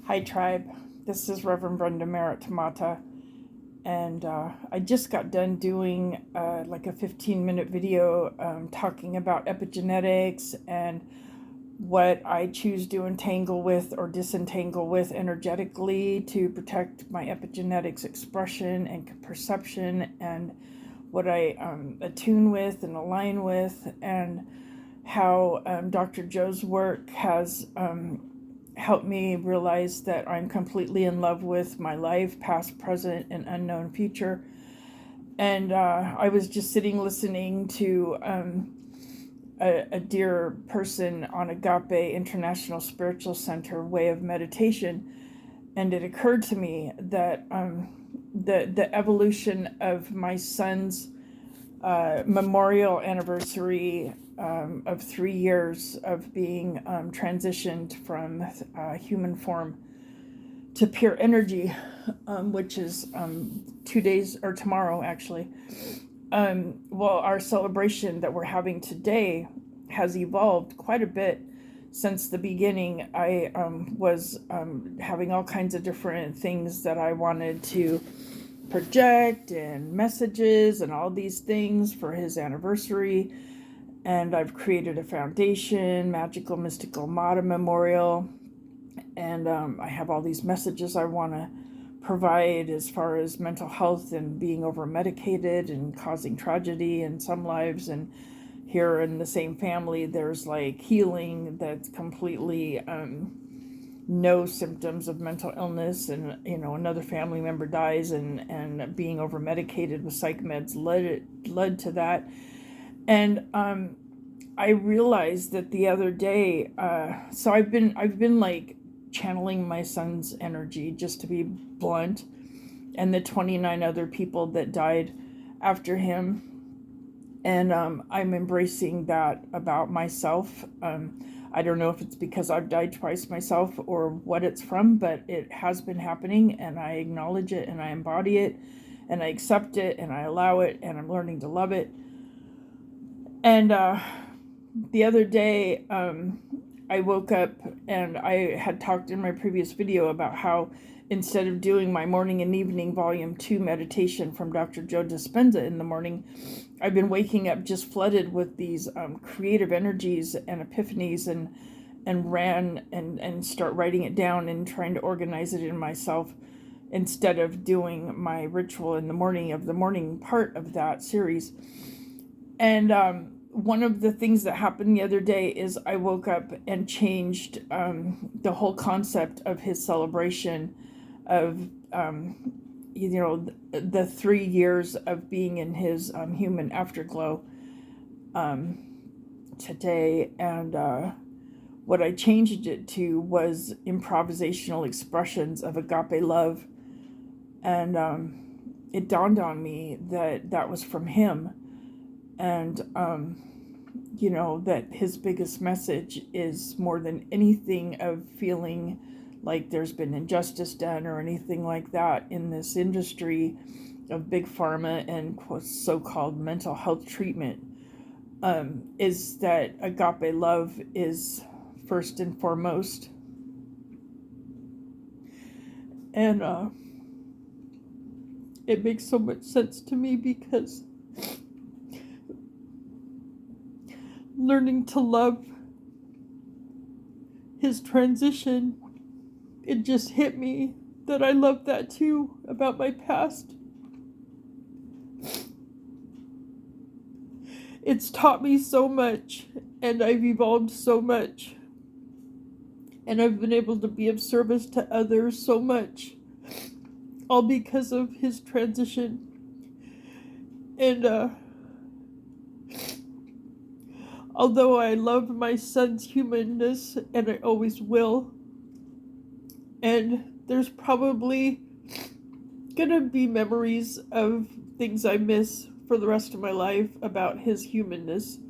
Hi Tribe, this is Reverend Brenda Merritt Tamata, and I just got done doing like a 15-minute video talking about epigenetics and what I choose to entangle with or disentangle with energetically to protect my epigenetics expression and perception, and what I attune with and align with, and how Dr. Joe's work has helped me realize that I'm completely in love with my life, past, present, and unknown future. And I was just sitting listening to a dear person on Agape International Spiritual Center way of meditation, and it occurred to me that the evolution of my son's memorial anniversary of 3 years of being transitioned from human form to pure energy, which is 2 days or tomorrow actually. Well, our celebration that we're having today has evolved quite a bit since the beginning. I was having all kinds of different things that I wanted to project and messages and all these things for his anniversary. And I've created a foundation, Magical Mystical Mata Memorial. And I have all these messages I want to provide as far as mental health and being over medicated and causing tragedy in some lives. And here in the same family, there's like healing that's completely no symptoms of mental illness, and another family member dies, and being over medicated with psych meds led to that. And I realized that the other day, so I've been like channeling my son's energy, just to be blunt, and the 29 other people that died after him. And I'm embracing that about myself. I don't know if it's because I've died twice myself or what it's from, but it has been happening, and I acknowledge it, and I embody it, and I accept it, and I allow it, and I'm learning to love it. And the other day, I woke up, and I had talked in my previous video about how instead of doing my morning and evening volume 2 meditation from Dr. Joe Dispenza in the morning, I've been waking up just flooded with these creative energies and epiphanies, and ran and start writing it down and trying to organize it in myself instead of doing my ritual in the morning of the morning part of that series. And one of the things that happened the other day is I woke up and changed the whole concept of his celebration of the 3 years of being in his human afterglow today. And what I changed it to was improvisational expressions of agape love. And it dawned on me that that was from him. And that his biggest message is, more than anything, of feeling like there's been injustice done or anything like that in this industry of big pharma and so-called mental health treatment, is that agape love is first and foremost. And it makes so much sense to me, because learning to love his transition, it just hit me that I love that too about my past. It's taught me so much, and I've evolved so much, and I've been able to be of service to others so much, all because of his transition. And although I love my son's humanness, and I always will, and there's probably gonna be memories of things I miss for the rest of my life about his humanness,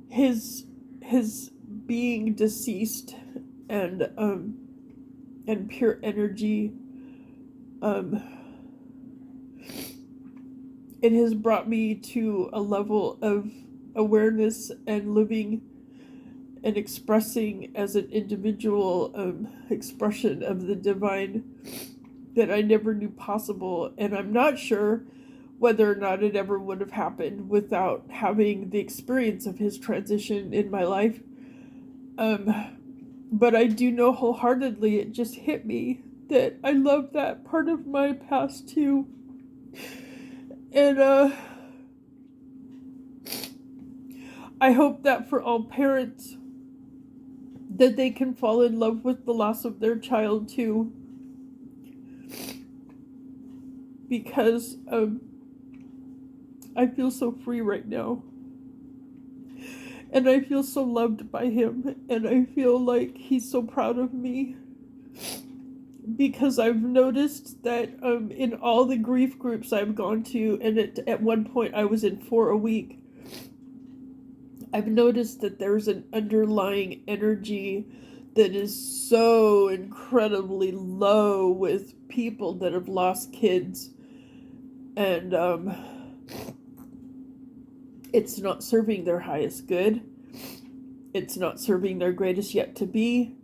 his being deceased, and pure energy. It has brought me to a level of awareness and living and expressing as an individual expression of the divine that I never knew possible. And I'm not sure whether or not it ever would have happened without having the experience of his transition in my life. But I do know wholeheartedly, it just hit me that I love that part of my past too. And I hope that for all parents, that they can fall in love with the loss of their child too. Because I feel so free right now. And I feel so loved by him. And I feel like he's so proud of me. Because I've noticed that in all the grief groups I've gone to, and at one point I was in 4 a week, I've noticed that there's an underlying energy that is so incredibly low with people that have lost kids. And it's not serving their highest good. It's not serving their greatest yet to be.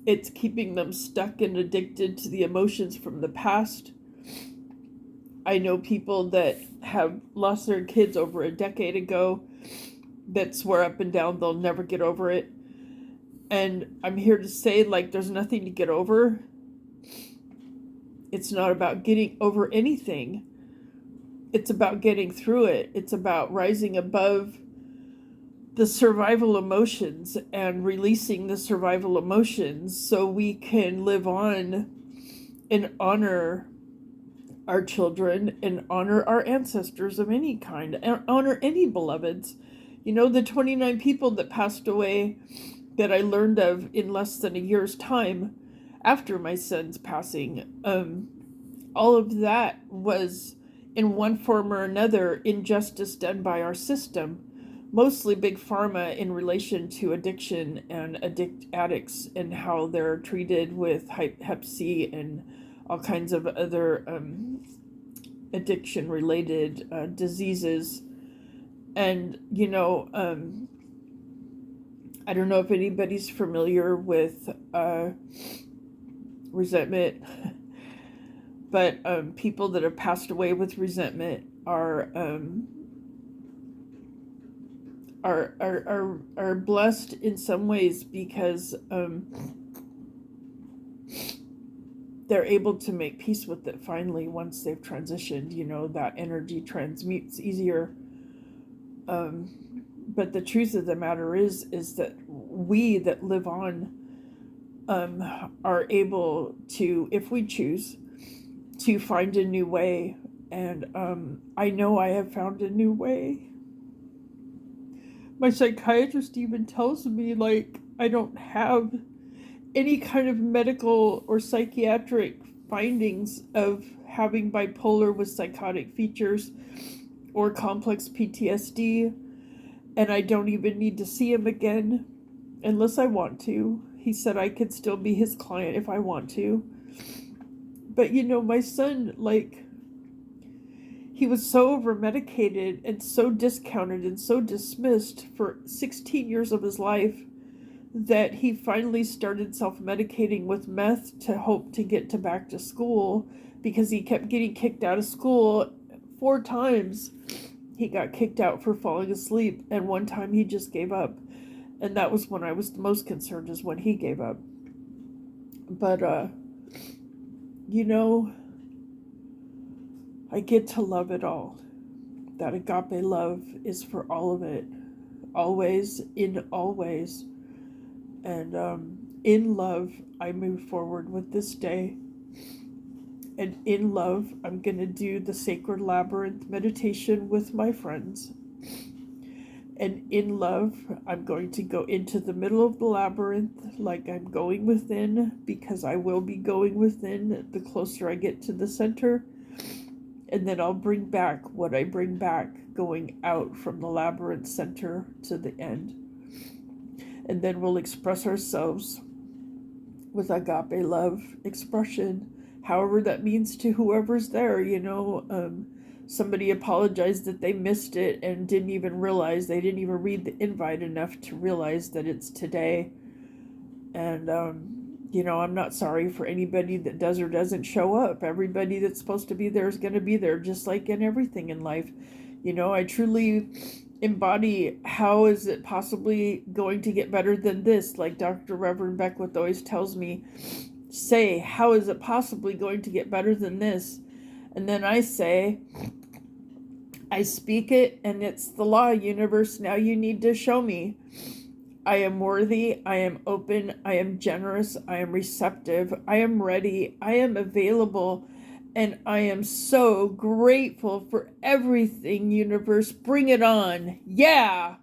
It's keeping them stuck and addicted to the emotions from the past. I know people that have lost their kids over a decade ago that swear up and down they'll never get over it. And I'm here to say, like, there's nothing to get over. It's not about getting over anything. It's about getting through it. It's about rising above the survival emotions and releasing the survival emotions so we can live on and honor our children and honor our ancestors of any kind and honor any beloveds. You know, the 29 people that passed away that I learned of in less than a year's time after my son's passing, all of that was in one form or another injustice done by our system, mostly big pharma in relation to addiction and addicts and how they're treated with hep C and all kinds of other addiction related diseases. And you know, I don't know if anybody's familiar with resentment, but people that have passed away with resentment are blessed in some ways because they're able to make peace with it finally once they've transitioned. You know, that energy transmutes easier. But the truth of the matter is that we that live on are able to, if we choose, to find a new way. And I know I have found a new way. My psychiatrist even tells me, like, I don't have any kind of medical or psychiatric findings of having bipolar with psychotic features or complex PTSD, and I don't even need to see him again unless I want to. He said I could still be his client if I want to. But you know, my son, like, he was so over-medicated and so discounted and so dismissed for 16 years of his life that he finally started self-medicating with meth to hope to get back to school, because he kept getting kicked out of school 4 times. He got kicked out for falling asleep, and one time he just gave up. And that was when I was the most concerned, is when he gave up. But, you know, I get to love it all. That agape love is for all of it. Always, in all ways. And in love, I move forward with this day. And in love, I'm going to do the Sacred Labyrinth meditation with my friends. And in love, I'm going to go into the middle of the labyrinth like I'm going within, because I will be going within the closer I get to the center. And then I'll bring back what I bring back going out from the labyrinth center to the end. And then we'll express ourselves with agape love expression, however that means to whoever's there. You know, somebody apologized that they missed it and didn't even realize, they didn't even read the invite enough to realize that it's today. And, I'm not sorry for anybody that does or doesn't show up. Everybody that's supposed to be there is going to be there, just like in everything in life. I truly embody, how is it possibly going to get better than this? Like Dr. Reverend Beckwith always tells me, say, how is it possibly going to get better than this? And then I say, I speak it, and it's the law, universe. Now you need to show me. I am worthy, I am open, I am generous, I am receptive, I am ready, I am available, and I am so grateful for everything, universe. Bring it on. Yeah!